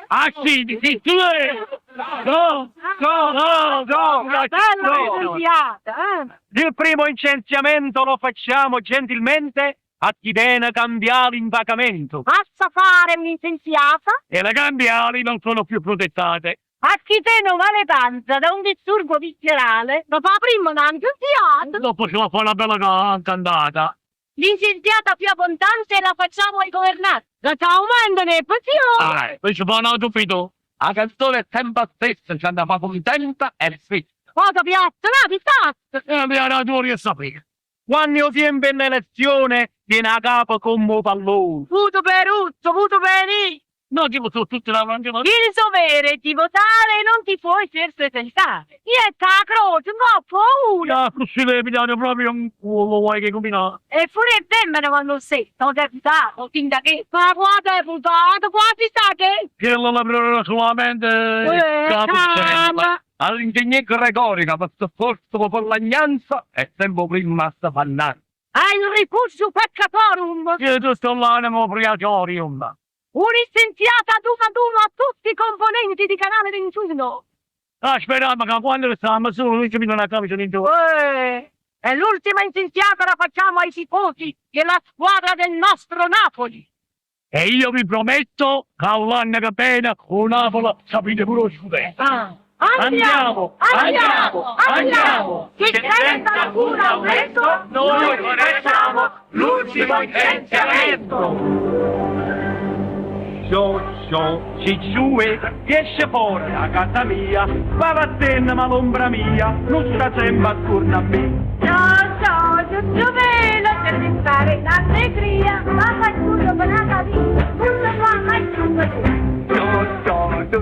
Ah sì, sì, tu no, Il primo licenziamento lo facciamo gentilmente a chi viene cambiare in pagamento. Basta fare un'insenziata E le cambiali non sono più protettate. a chi te non vale panza da un disturbo viscerale, dopo la prima un'insenziata. Dopo ci va fare una bella cantata. L'insenziata più abbondante la facciamo ai governanti. La ci aumentano le pensioni. Invece poi no, subito. La canzone è sempre stessa, ci andava contenta e festa. Cosa piazza, no, di tazza. E la mia natura è sapere. Quando io sempre in elezione, viene a capo come un pallone. Voto per Uzzo, voto per I. No, tipo su tutti la mangiano. Il dovere di votare non ti puoi presentare. Niente la croce, no, paura. Ah, così le pigliate proprio un culo, vuoi che combina? Eppure è femmina quando sei, non è putato, finta che. Ma quando è putato, quanti sta che? Che la lavorerà solamente calma. all'ingegner Gregorica, questo forza per l'agnanza è sempre prima a stafannare. Hai il rifugio peccatorum. Io tu sto l'animo priatorium. Un'issenziata ad uno a tutti i componenti di Canale 21. Aspetta, ma quando stiamo su, lui ci viene una camicia di tu. E l'ultima insenziata la facciamo ai tifosi della squadra del nostro Napoli. E io vi prometto che all'anno che viene, o Napoli sapete pure lo scudetto. Andiamo! Che senza alcun aumento noi facciamo l'ultimo licenziamento. Cicciue, esce fuori a casa mia, va a tenere ma l'ombra mia, non sta sempre attorno a me. Giusto velo per stare in allegria, ma fai tutto per la vita, non fa mai tutto. Tu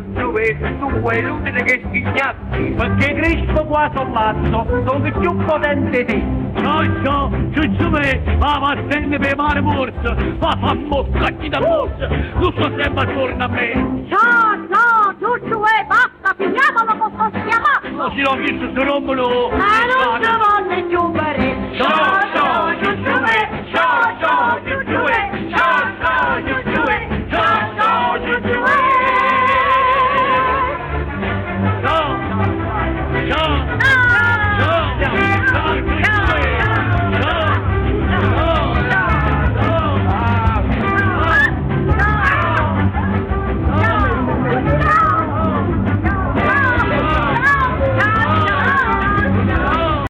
vuoi l'utile che schignazzi, perché Cristo qua sollazzo, sono più potente di te. Cicciue, va a tenere per mare morto, va a moccacci da morto, non sta sempre attorno a me. Giusto, basta, finiamolo con questo schiamazzo. Non si l'ho visto, se non me lo... Ma non